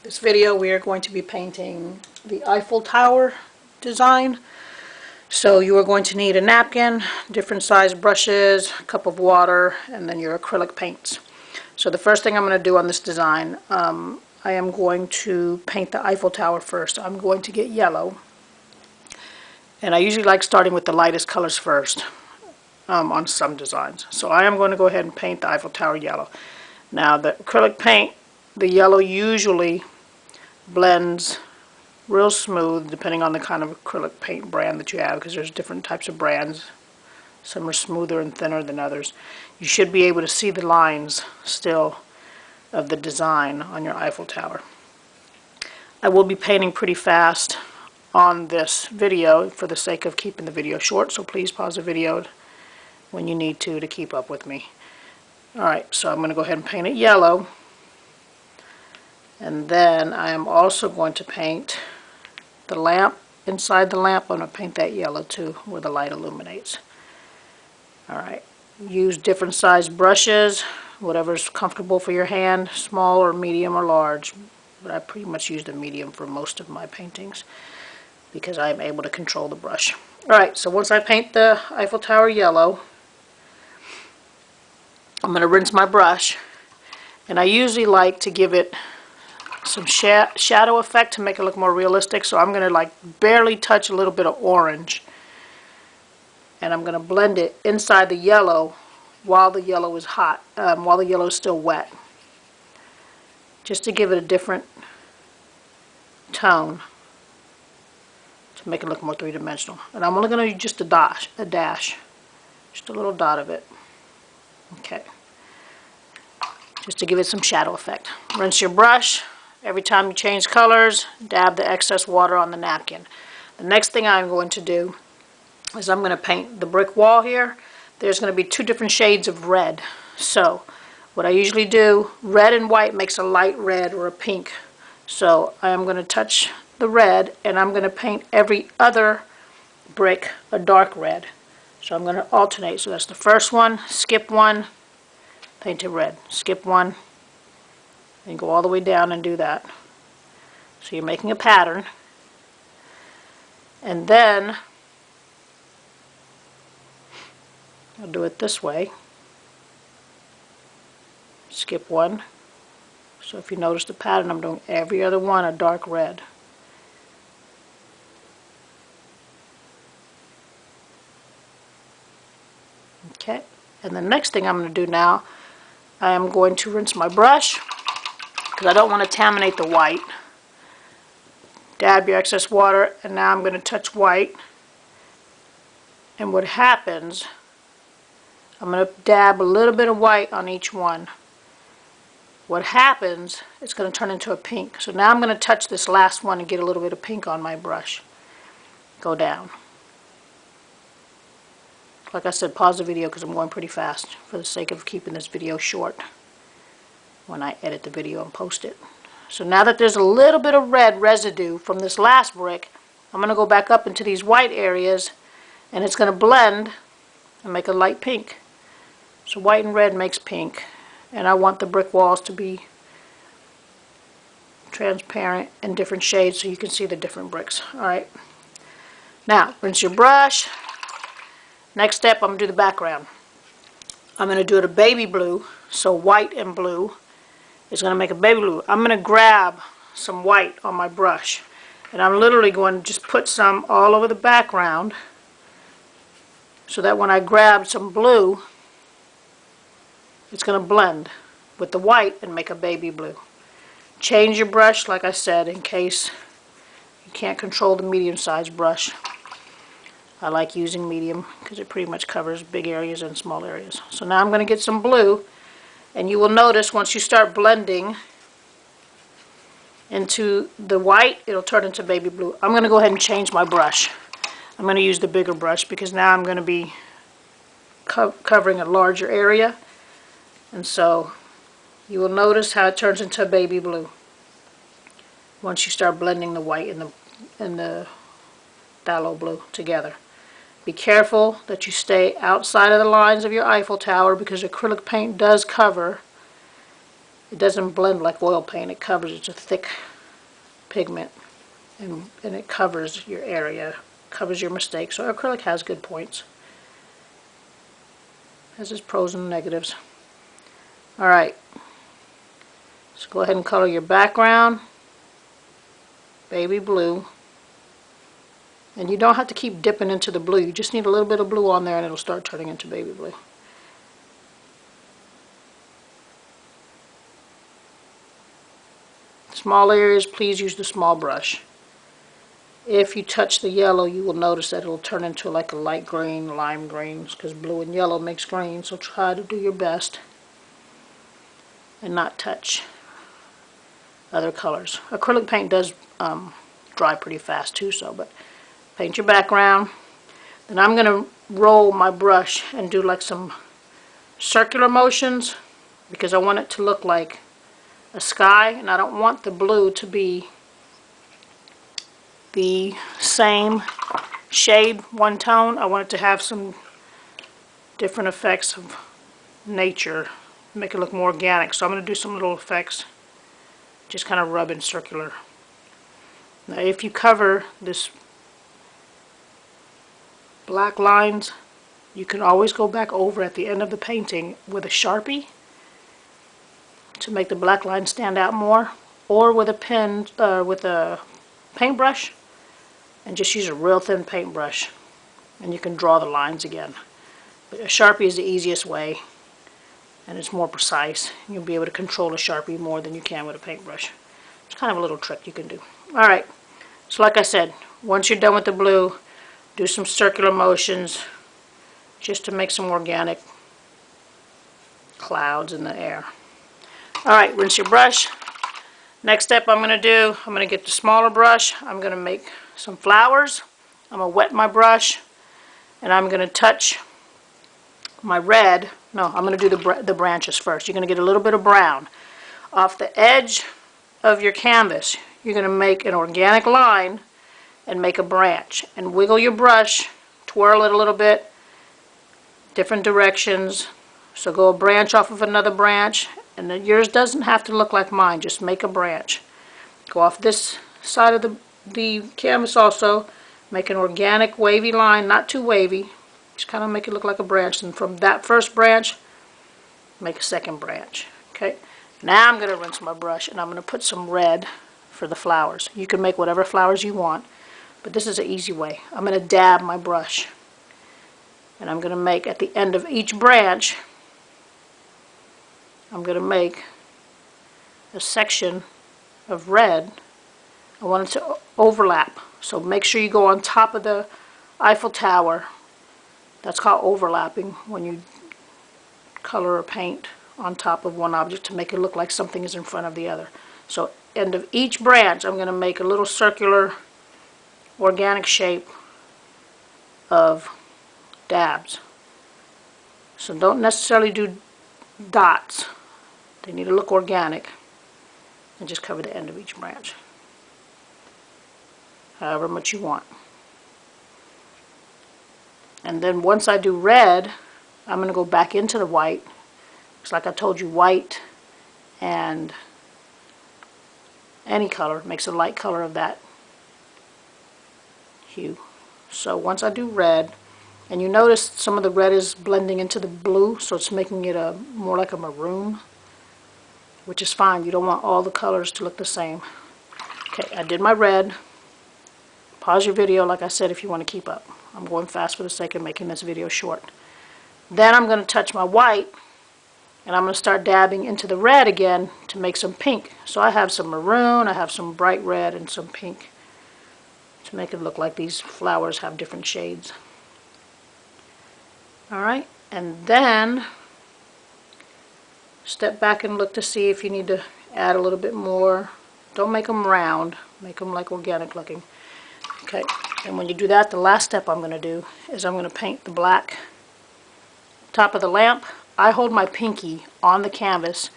This video we are going to be painting the Eiffel Tower design. So you are going to need a napkin, different size brushes, a cup of water, and then your acrylic paints. So the first thing I'm going to do on this design, I am going to paint the Eiffel Tower first. I'm going to get yellow. And I usually like starting with the lightest colors first on some designs. So I am going to go ahead and paint the Eiffel Tower yellow. Now the acrylic paint, the yellow usually blends real smooth depending on the kind of acrylic paint brand that you have, because there's different types of brands. Some are smoother and thinner than others. You should be able to see the lines still of the design on your Eiffel Tower. I will be painting pretty fast on this video for the sake of keeping the video short, so please pause the video when you need to keep up with me. Alright, so I'm going to go ahead and paint it yellow. And then I am also going to paint the lamp. Inside the lamp, I'm going to paint that yellow too, where the light illuminates. Alright, use different size brushes, whatever's comfortable for your hand, small or medium or large. But I pretty much use the medium for most of my paintings because I am able to control the brush. Alright, so once I paint the Eiffel Tower yellow, I'm going to rinse my brush. And I usually like to give it some shadow effect to make it look more realistic, so I'm going to like barely touch a little bit of orange, and I'm going to blend it inside the yellow while the yellow is hot, while the yellow is still wet, just to give it a different tone to make it look more three-dimensional. And I'm only going to use just a dash, just a little dot of it. Okay, just to give it some shadow effect. Rinse your brush. Every time you change colors, dab the excess water on the napkin. The next thing I'm going to do is I'm going to paint the brick wall here. There's going to be two different shades of red. So what I usually do, red and white makes a light red or a pink. So I'm going to touch the red and I'm going to paint every other brick a dark red. So I'm going to alternate. So that's the first one, skip one, paint it red, skip one, and go all the way down and do that. So you're making a pattern. And then I'll do it this way. Skip one. So if you notice the pattern, I'm doing every other one a dark red. Okay. And the next thing I'm going to do now, I am going to rinse my brush, because I don't want to contaminate the white. Dab your excess water, and now I'm going to touch white. And what happens, I'm going to dab a little bit of white on each one. What happens, it's going to turn into a pink. So now I'm going to touch this last one and get a little bit of pink on my brush. Go down. Like I said, pause the video because I'm going pretty fast for the sake of keeping this video short when I edit the video and post it. So now that there's a little bit of red residue from this last brick, I'm going to go back up into these white areas and it's going to blend and make a light pink. So white and red makes pink, and I want the brick walls to be transparent in different shades so you can see the different bricks. Alright, now rinse your brush. Next step, I'm going to do the background. I'm going to do it a baby blue, so white and blue is going to make a baby blue. I'm going to grab some white on my brush, and I'm literally going to just put some all over the background so that when I grab some blue, it's going to blend with the white and make a baby blue. Change your brush, like I said, in case you can't control the medium-sized brush. I like using medium because it pretty much covers big areas and small areas. So now I'm going to get some blue, and you will notice once you start blending into the white, it'll turn into baby blue. I'm going to go ahead and change my brush. I'm going to use the bigger brush because now I'm going to be covering a larger area, and so you will notice how it turns into a baby blue once you start blending the white and the phthalo blue together. Be careful that you stay outside of the lines of your Eiffel Tower because acrylic paint does cover. It doesn't blend like oil paint. It covers. It's a thick pigment, and it covers your area, covers your mistakes. So acrylic has good points. Has its pros and negatives. Alright, so go ahead and color your background baby blue. And you don't have to keep dipping into the blue. You just need a little bit of blue on there and it'll start turning into baby blue. Small areas, please use the small brush. If you touch the yellow, you will notice that it'll turn into like a light green, lime green, because blue and yellow makes green, so try to do your best and not touch other colors. Acrylic paint does dry pretty fast too, but paint your background. Then I'm going to roll my brush and do like some circular motions because I want it to look like a sky, and I don't want the blue to be the same shade, one tone. I want it to have some different effects of nature, make it look more organic. So I'm going to do some little effects, just kind of rub in circular. Now if you cover this black lines, you can always go back over at the end of the painting with a Sharpie to make the black line stand out more, or with a pen, with a paintbrush, and just use a real thin paintbrush and you can draw the lines again. But a Sharpie is the easiest way and it's more precise. You'll be able to control a Sharpie more than you can with a paintbrush. It's kind of a little trick you can do. Alright, so like I said, once you're done with the blue, do some circular motions just to make some organic clouds in the air. Alright, rinse your brush. Next step I'm going to do, I'm going to get the smaller brush. I'm going to make some flowers. I'm going to wet my brush and I'm going to touch my red. No, I'm going to do the branches first. You're going to get a little bit of brown. Off the edge of your canvas, you're going to make an organic line and make a branch. And wiggle your brush, twirl it a little bit, different directions. So go a branch off of another branch, and then yours doesn't have to look like mine, just make a branch. Go off this side of the canvas also, make an organic wavy line, not too wavy, just kind of make it look like a branch, and from that first branch, make a second branch. Okay. Now I'm going to rinse my brush and I'm going to put some red for the flowers. You can make whatever flowers you want, but this is an easy way. I'm going to dab my brush and I'm going to make at the end of each branch, I'm going to make a section of red. I want it to overlap, so make sure you go on top of the Eiffel Tower. That's called overlapping, when you color or paint on top of one object to make it look like something is in front of the other. So end of each branch I'm going to make a little circular organic shape of dabs. So don't necessarily do dots. They need to look organic, and just cover the end of each branch however much you want. And then once I do red, I'm going to go back into the white. It's like I told you, white and any color makes a light color of that hue. So once I do red, and you notice some of the red is blending into the blue, so it's making it more like a maroon, which is fine. You don't want all the colors to look the same. Okay, I did my red. Pause your video, like I said, if you want to keep up. I'm going fast for the sake of making this video short. Then I'm going to touch my white, and I'm going to start dabbing into the red again to make some pink. So I have some maroon, I have some bright red, and some pink to make it look like these flowers have different shades. Alright, and then step back and look to see if you need to add a little bit more. Don't make them round, make them like organic looking. Okay, and when you do that, the last step I'm going to do is I'm going to paint the black top of the lamp. I hold my pinky on the canvas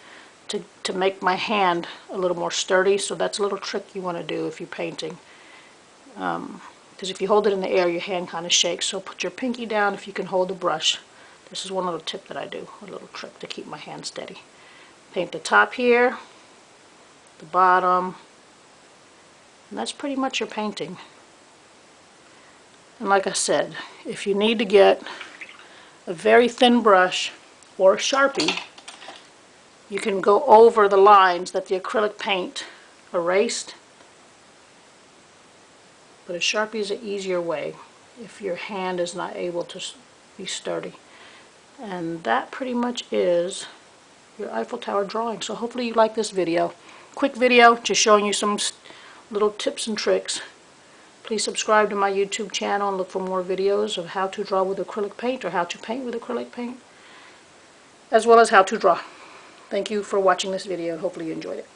to make my hand a little more sturdy, so that's a little trick you want to do if you're painting. Because if you hold it in the air, your hand kind of shakes, so put your pinky down if you can hold the brush. This is one little tip that I do, a little trick to keep my hand steady. Paint the top here, the bottom, And that's pretty much your painting. And like I said, if you need to get a very thin brush or a Sharpie, you can go over the lines that the acrylic paint erased. But a Sharpie is an easier way if your hand is not able to be sturdy. And that pretty much is your Eiffel Tower drawing. So hopefully you like this video. Quick video, just showing you some little tips and tricks. Please subscribe to my YouTube channel and look for more videos of how to draw with acrylic paint or how to paint with acrylic paint, as well as how to draw. Thank you for watching this video. Hopefully you enjoyed it.